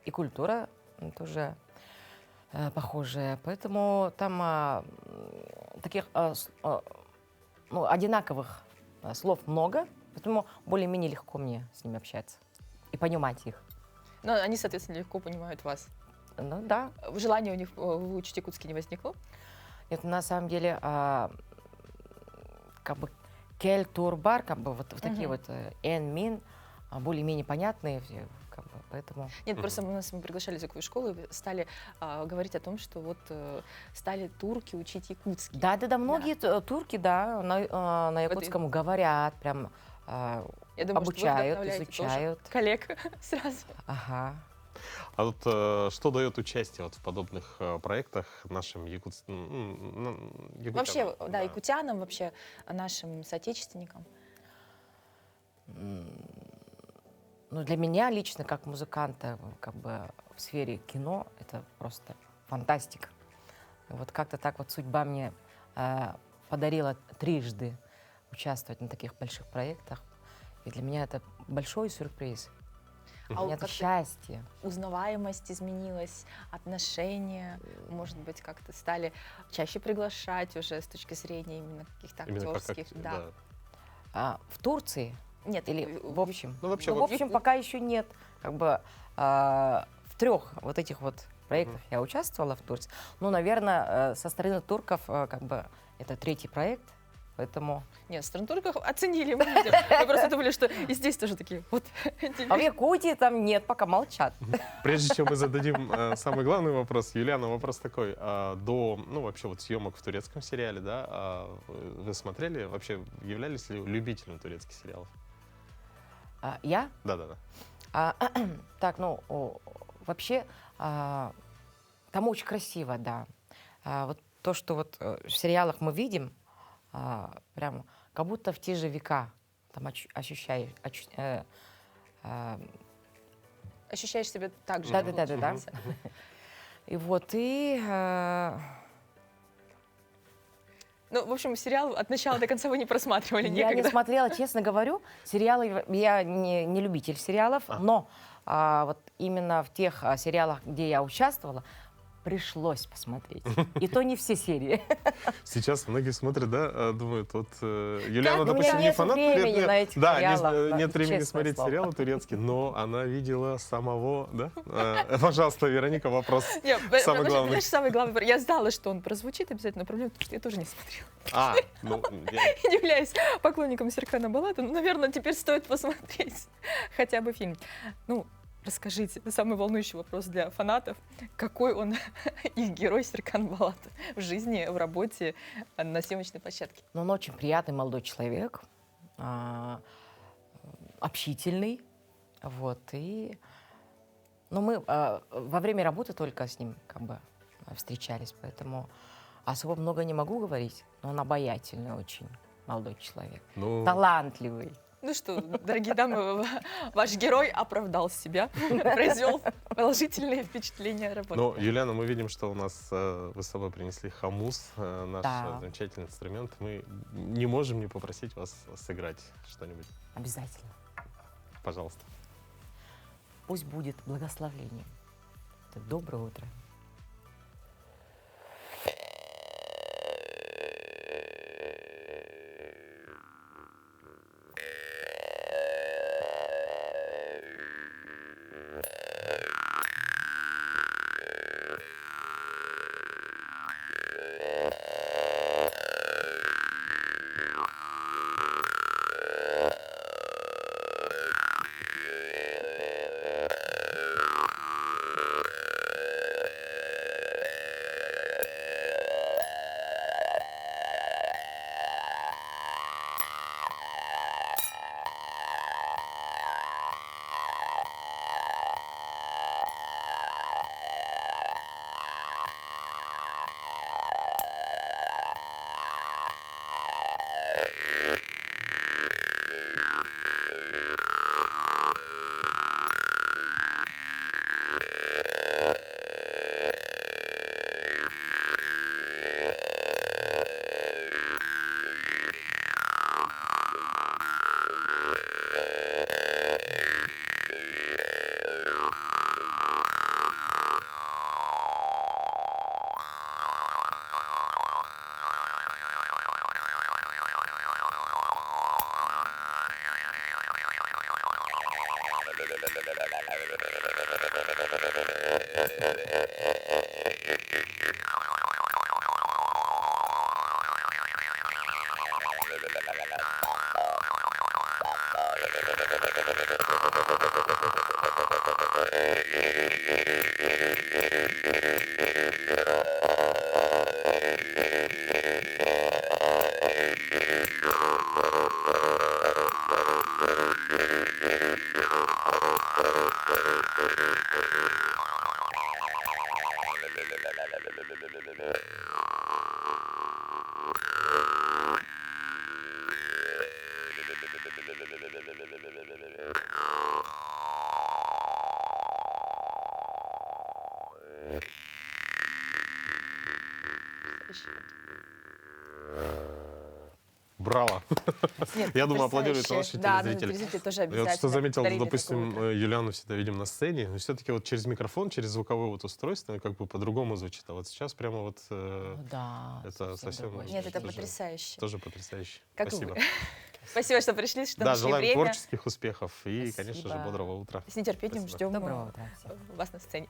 S12: и культура тоже похожая. Поэтому там таких ну, одинаковых слов много, поэтому более-менее легко мне с ними общаться и понимать их.
S1: Но они, соответственно, легко понимают вас.
S12: Ну да.
S1: Желания у них выучить якутский не возникло?
S12: Это на самом деле как бы кель-турбар, как бы вот такие вот эн-мин, более-менее понятные все, как бы, поэтому...
S1: Нет, просто мы приглашали в языковую школу и стали говорить о том, что вот стали турки учить якутский.
S12: Да, многие турки, да, на якутском говорят, прям
S1: Я думаю,
S12: обучают,
S1: что вы вдохновляете тоже
S12: изучают.
S1: коллег сразу.
S12: Ага.
S2: А вот что дает участие вот в подобных проектах нашим якутянам?
S1: Вообще, да, якутянам, вообще нашим соотечественникам.
S12: Ну, для меня лично, как музыканта, как бы в сфере кино, это просто фантастика. И вот как-то так вот судьба мне подарила трижды участвовать на таких больших проектах. И для меня это большой сюрприз. Для меня это
S1: как-то
S12: счастье.
S1: Узнаваемость изменилась, отношения, может быть, как-то стали чаще приглашать уже с точки зрения именно каких-то
S2: Именно как
S1: актерских.
S2: да.
S12: В Турции?
S1: Нет,
S12: Или в общем?
S2: Ну, вообще,
S12: в общем, пока еще нет. Как бы в 3 вот этих вот проектах я участвовала в Турции. Ну, наверное, со стороны турков как бы это 3-й проект, поэтому...
S1: Нет, в стране турков оценили. Мы видим. Мы просто думали, что и здесь тоже такие вот.
S12: А в Якутии там нет, пока молчат.
S2: Прежде чем мы зададим самый главный вопрос, Юлиана, вопрос такой. До, ну, вообще вот съемок в турецком сериале, да, вы смотрели, вообще являлись ли любителем турецких сериалов?
S12: Я?
S2: Да.
S12: Так, ну, вообще, там очень красиво, да. Вот то, что вот в сериалах мы видим, прям как будто в те же века там ощущаешь.
S1: Ощущаешь себя так же.
S12: Да. И вот,
S1: Ну, в общем, сериал от начала до конца вы не просматривали
S12: я
S1: никогда.
S12: не смотрела, честно говорю, сериалы, я не любитель сериалов, но вот именно в тех сериалах, где я участвовала, пришлось посмотреть. И то не все серии.
S2: Сейчас многие смотрят, да, думают, вот Юлиана,
S12: у меня
S2: допустим, не
S12: нет
S2: фанат
S12: времени на этих
S2: да,
S12: сериалах,
S2: нет времени
S12: честное
S2: смотреть
S12: слово.
S2: сериалы турецкие, но она видела самого, да? Пожалуйста, Вероника, вопрос
S1: Нет,
S2: самый главный.
S1: знаешь, самый главный. Я знала, что он прозвучит обязательно, но проблема в том, что я тоже не смотрела.
S2: Ну,
S1: Не являюсь поклонником Серкана Балата, но, наверное, теперь стоит посмотреть хотя бы фильм. Ну, расскажите, самый волнующий вопрос для фанатов. Какой он их герой Серкан Балат в жизни, в работе, на съемочной площадке?
S12: Но он очень приятный молодой человек. общительный. Вот, и... Но мы во время работы только с ним как бы встречались, поэтому особо много не могу говорить, но он обаятельный очень молодой человек, талантливый.
S1: Ну что, дорогие дамы, ваш герой оправдал себя, произвел положительные впечатления от работы.
S2: Ну, Юлиана, мы видим, что у нас вы с собой принесли хамус, наш замечательный инструмент. Мы не можем не попросить вас сыграть что-нибудь.
S12: Обязательно.
S2: Пожалуйста.
S12: Пусть будет благословление. Доброе утро.
S2: Браво! Я думаю, аплодируют наши телезрители.
S1: телезрители тоже
S2: Я вот
S1: обязательно.
S2: что заметил,
S1: повторили
S2: допустим,
S1: такое утро.
S2: Юлиану всегда видим на сцене, но все-таки вот через микрофон, через звуковое вот устройство, как бы по-другому звучит. А вот сейчас прямо вот
S12: Да,
S2: это совсем...
S12: другой.
S1: Нет, это
S2: тоже-
S1: потрясающе.
S2: Тоже потрясающе.
S1: Как
S2: Спасибо.
S1: вы. Спасибо, что пришли, что
S2: Да,
S1: нашли
S2: желаем
S1: время.
S2: творческих успехов и, конечно же,
S12: Спасибо.
S2: бодрого утра.
S1: С нетерпением
S2: Спасибо.
S1: ждем
S12: Доброго утра всем.
S1: вас на сцене.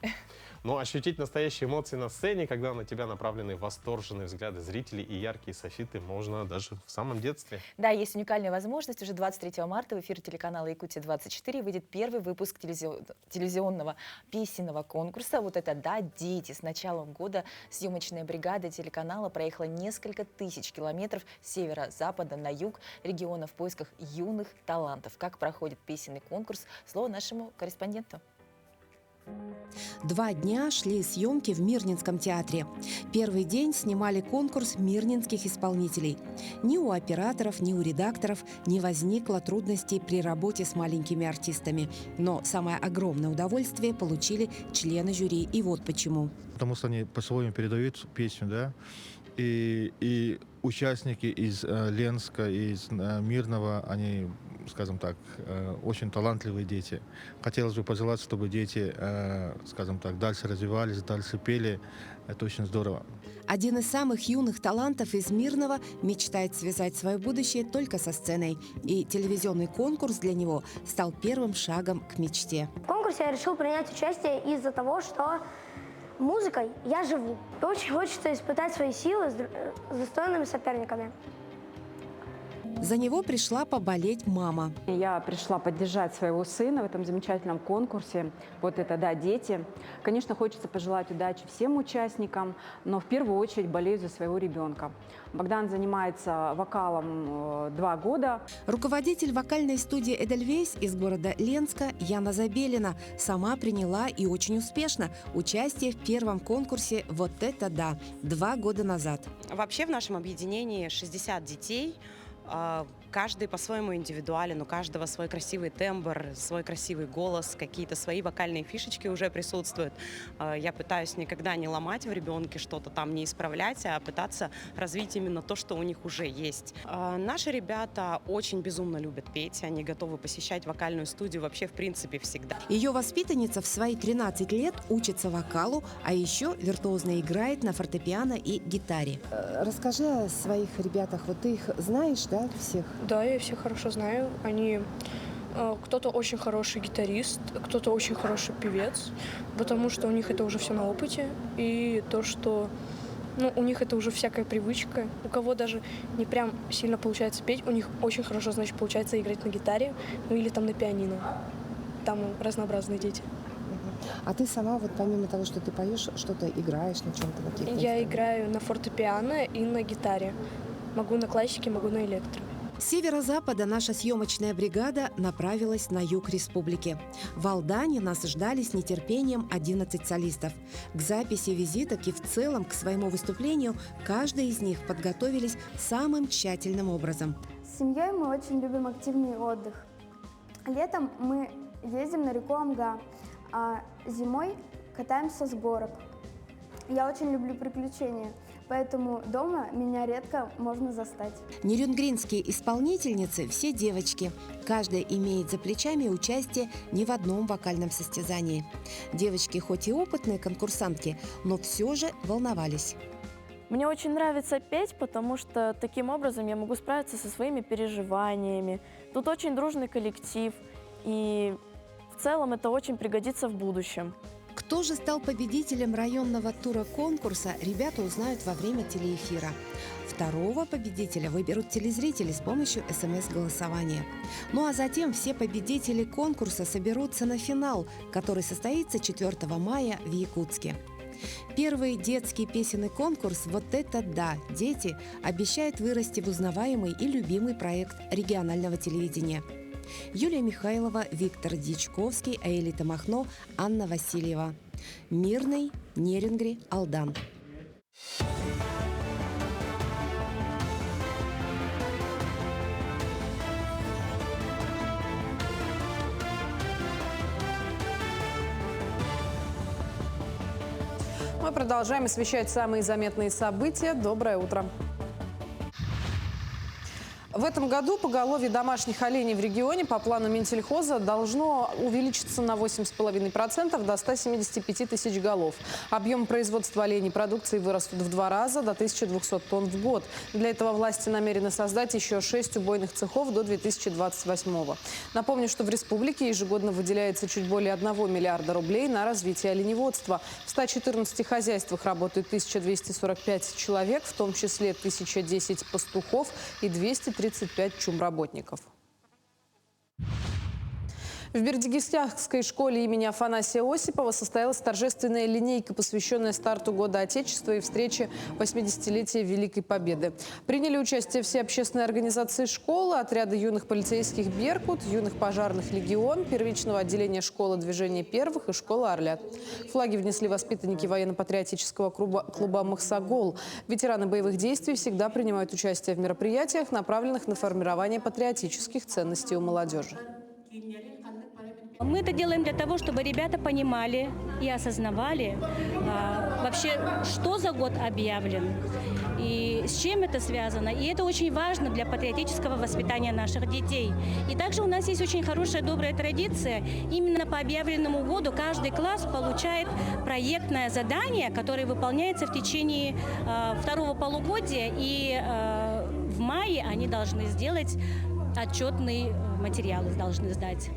S2: Но ощутить настоящие эмоции на сцене, когда на тебя направлены восторженные взгляды зрителей и яркие софиты, можно даже в самом детстве.
S1: Да, есть уникальная возможность. Уже 23 марта в эфир телеканала «Якутия-24» выйдет первый выпуск телевизионного песенного конкурса. Вот это «Да, дети». С началом года съемочная бригада телеканала проехала несколько тысяч километров с севера, запада на юг региона в поисках юных талантов. Как проходит песенный конкурс? Слово нашему корреспонденту.
S13: 2 дня шли съемки в Мирнинском театре. Первый день снимали конкурс мирнинских исполнителей. Ни у операторов, ни у редакторов не возникло трудностей при работе с маленькими артистами. Но самое огромное удовольствие получили члены жюри. И вот почему.
S14: Потому что они по-своему передают песню, да, и участники из Ленска, из Мирного, они, скажем так, очень талантливые дети. Хотелось бы пожелать, чтобы дети, скажем так, дальше развивались, дальше пели. Это очень здорово.
S13: Один из самых юных талантов из Мирного мечтает связать свое будущее только со сценой. И телевизионный конкурс для него стал первым шагом к мечте.
S15: В конкурсе я решил принять участие из-за того, что музыкой я живу. Очень хочется испытать свои силы с достойными соперниками.
S13: За него пришла поболеть мама.
S11: Я пришла поддержать своего сына в этом замечательном конкурсе. Вот это, да, дети. Конечно, хочется пожелать удачи всем участникам, но в первую очередь болею за своего ребенка. Богдан занимается вокалом 2 года.
S13: Руководитель вокальной студии «Эдельвейс» из города Ленска Яна Забелина сама приняла и очень успешно участие в первом конкурсе «Вот это да» 2 года назад.
S16: Вообще в нашем объединении 60 детей. Каждый по-своему индивидуален, у каждого свой красивый тембр, свой красивый голос, какие-то свои вокальные фишечки уже присутствуют. Я пытаюсь никогда не ломать в ребенке что-то там, не исправлять, а пытаться развить именно то, что у них уже есть. Наши ребята очень безумно любят петь, они готовы посещать вокальную студию вообще в принципе всегда.
S13: Ее воспитанница в свои 13 лет учится вокалу, а еще виртуозно играет на фортепиано и гитаре.
S17: Расскажи о своих ребятах. Вот ты их знаешь, да, всех?
S18: Да, я всех хорошо знаю. Они кто-то очень хороший гитарист, кто-то очень хороший певец, потому что у них это уже все на опыте. И то, что у них это уже всякая привычка. У кого даже не прям сильно получается петь, у них очень хорошо, значит, получается играть на гитаре, или там на пианино. Там разнообразные дети.
S17: А ты сама, вот помимо того, что ты поешь, что-то играешь на чем-то?
S18: Я играю на фортепиано и на гитаре. Могу на классике, могу на электро.
S13: С северо-запада наша съемочная бригада направилась на юг республики. В Алдане нас ждали с нетерпением 11 солистов. К записи визиток и в целом к своему выступлению каждый из них подготовились самым тщательным образом.
S15: С семьей мы очень любим активный отдых. Летом мы ездим на реку Амга, а зимой катаемся с горок. Я очень люблю приключения. Поэтому дома меня редко можно застать.
S13: Нерюнгринские исполнительницы – все девочки. Каждая имеет за плечами участие не в одном вокальном состязании. Девочки хоть и опытные конкурсантки, но все же волновались.
S19: Мне очень нравится петь, потому что таким образом я могу справиться со своими переживаниями. Тут очень дружный коллектив, и в целом это очень пригодится в будущем.
S13: Кто же стал победителем районного тура конкурса, ребята узнают во время телеэфира. Второго победителя выберут телезрители с помощью СМС-голосования. Ну а затем все победители конкурса соберутся на финал, который состоится 4 мая в Якутске. Первый детский песенный конкурс «Вот это да! Дети» обещает вырасти в узнаваемый и любимый проект регионального телевидения. Юлия Михайлова, Виктор Дичковский, Аэлита Махно, Анна Васильева. Мирный, Нерюнгри, Алдан.
S3: Мы продолжаем освещать самые заметные события. Доброе утро. В этом году поголовье домашних оленей в регионе по плану Минсельхоза должно увеличиться на 8,5% до 175 тысяч голов. Объем производства оленей продукции вырастут в 2 раза до 1200 тонн в год. Для этого власти намерены создать еще 6 убойных цехов до 2028-го. Напомню, что в республике ежегодно выделяется чуть более 1 миллиарда рублей на развитие оленеводства. В 114 хозяйствах работают 1245 человек, в том числе 1010 пастухов и 235 чумработников. В Бердикевской школе имени Афанасия Осипова состоялась торжественная линейка, посвященная старту Года Отечества и встрече 80-летия Великой Победы. Приняли участие все общественные организации школы, отряды юных полицейских «Беркут», юных пожарных «Легион», первичного отделения школы движения первых и школы «Орлят». Флаги внесли воспитанники военно-патриотического клуба «Махсагол». Ветераны боевых действий всегда принимают участие в мероприятиях, направленных на формирование патриотических ценностей у молодежи.
S20: Мы это делаем для того, чтобы ребята понимали и осознавали вообще, что за год объявлен и с чем это связано. И это очень важно для патриотического воспитания наших детей. И также у нас есть очень хорошая, добрая традиция. Именно по объявленному году каждый класс получает проектное задание, которое выполняется в течение второго полугодия. И в мае они должны сделать отчетный материал, должны сдать.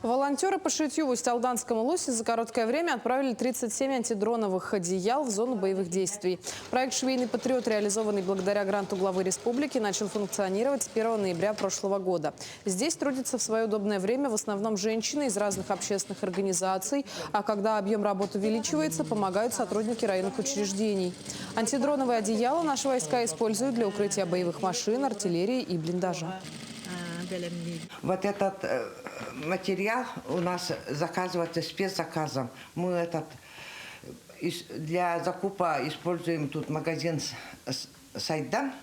S3: Волонтеры по шитью в Усть-Алданском улусе за короткое время отправили 37 антидроновых одеял в зону боевых действий. Проект «Швейный патриот», реализованный благодаря гранту главы республики, начал функционировать с 1 ноября прошлого года. Здесь трудятся в свое удобное время в основном женщины из разных общественных организаций, а когда объем работы увеличивается, помогают сотрудники районных учреждений. Антидроновые одеяла наши войска используют для укрытия боевых машин, артиллерии и блиндажа.
S21: Вот этот материал у нас заказывается спецзаказом. Мы для закупа используем тут магазин «Сайдам».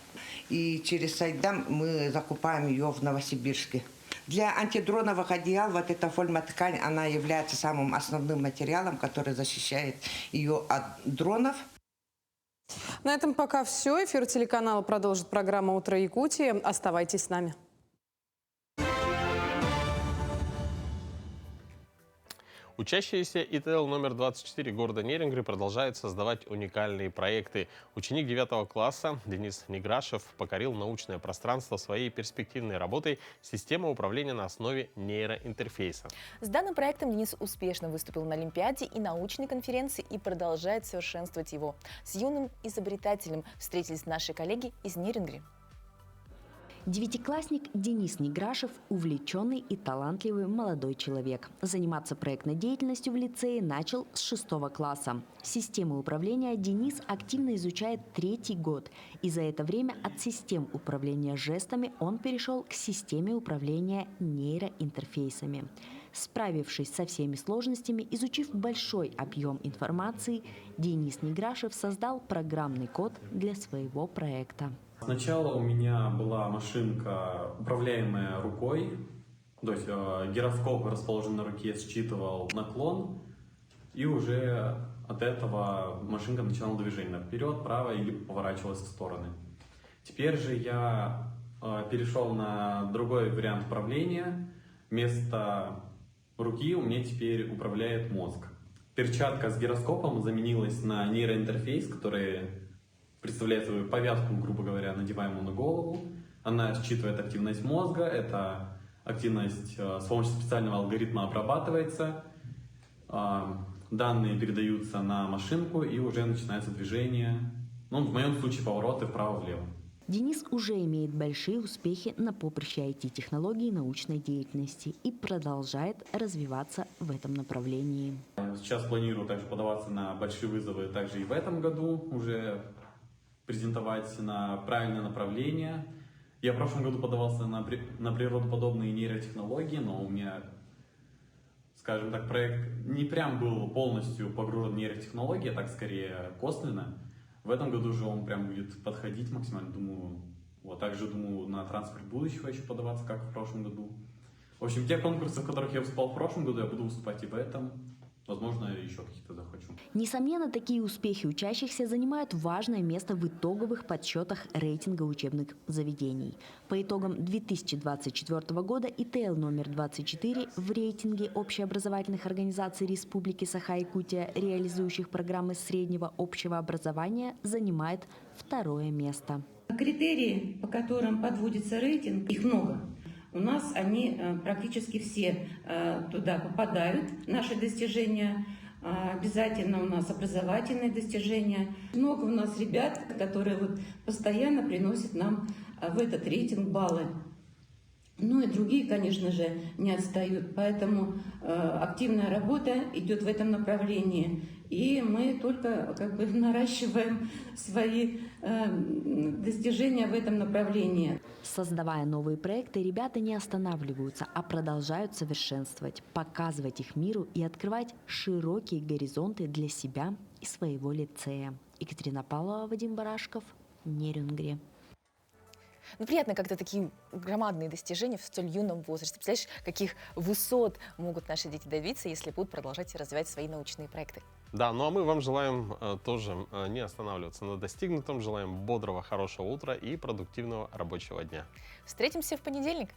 S21: И через «Сайдам» мы закупаем ее в Новосибирске. Для антидроновых одеял вот эта фольма-ткань, она является самым основным материалом, который защищает ее от дронов.
S3: На этом пока все. Эфир телеканала продолжит программа «Утро Якутии». Оставайтесь с нами.
S2: Учащиеся ИТЛ номер 24 города Нерюнгри продолжают создавать уникальные проекты. Ученик 9 класса Денис Неграшев покорил научное пространство своей перспективной работой «Система управления на основе нейроинтерфейса».
S1: С данным проектом Денис успешно выступил на Олимпиаде и научной конференции и продолжает совершенствовать его. С юным изобретателем встретились наши коллеги из Нерюнгри.
S22: Девятиклассник Денис Неграшев – увлеченный и талантливый молодой человек. Заниматься проектной деятельностью в лицее начал с 6 класса. Системы управления Денис активно изучает 3-й год. И за это время от систем управления жестами он перешел к системе управления нейроинтерфейсами. Справившись со всеми сложностями, изучив большой объем информации, Денис Неграшев создал программный код для своего проекта.
S23: Сначала у меня была машинка, управляемая рукой, то есть гироскоп, расположенный на руке, считывал наклон, и уже от этого машинка начинала движение вперед, вправо или поворачивалась в стороны. Теперь же я перешел на другой вариант управления. Вместо руки у меня теперь управляет мозг. Перчатка с гироскопом заменилась на нейроинтерфейс, который представляет свою повязку, грубо говоря, надеваемую на голову. Она считывает активность мозга, эта активность с помощью специального алгоритма обрабатывается, данные передаются на машинку и уже начинается движение, ну, в моем случае повороты вправо-влево.
S22: Денис уже имеет большие успехи на поприще IT-технологий и научной деятельности и продолжает развиваться в этом направлении.
S23: Сейчас планирую также подаваться на большие вызовы также и в этом году, уже презентовать на правильное направление. Я в прошлом году подавался на природоподобные нейротехнологии, но у меня, скажем так, проект не прям был полностью погружен в нейротехнологии, а так скорее косвенно. В этом году же он прям будет подходить максимально, думаю. Вот, также думаю на транспорт будущего еще подаваться, как в прошлом году. В общем, те конкурсы, в которых я выступал в прошлом году, я буду выступать и в этом. Возможно, еще какие-то захочу.
S22: Несомненно, такие успехи учащихся занимают важное место в итоговых подсчетах рейтинга учебных заведений. По итогам 2024 года ИТЛ номер 24 в рейтинге общеобразовательных организаций Республики Саха-Якутия, реализующих программы среднего общего образования, занимает 2-е место.
S24: Критерии, по которым подводится рейтинг, их много. У нас они практически все туда попадают, наши достижения. Обязательно у нас образовательные достижения. Много у нас ребят, которые вот постоянно приносят нам в этот рейтинг баллы. Ну и другие, конечно же, не отстают. Поэтому активная работа идет в этом направлении. И мы только как бы наращиваем свои достижения в этом направлении.
S22: Создавая новые проекты, ребята не останавливаются, а продолжают совершенствовать, показывать их миру и открывать широкие горизонты для себя и своего лицея. Екатерина Павлова, Вадим Барашков, Нерюнгри.
S1: Ну, приятно, когда такие громадные достижения в столь юном возрасте. Представляешь, каких высот могут наши дети добиться, если будут продолжать развивать свои научные проекты.
S2: Да, ну а мы вам желаем тоже не останавливаться на достигнутом. Желаем бодрого, хорошего утра и продуктивного рабочего дня.
S1: Встретимся в понедельник.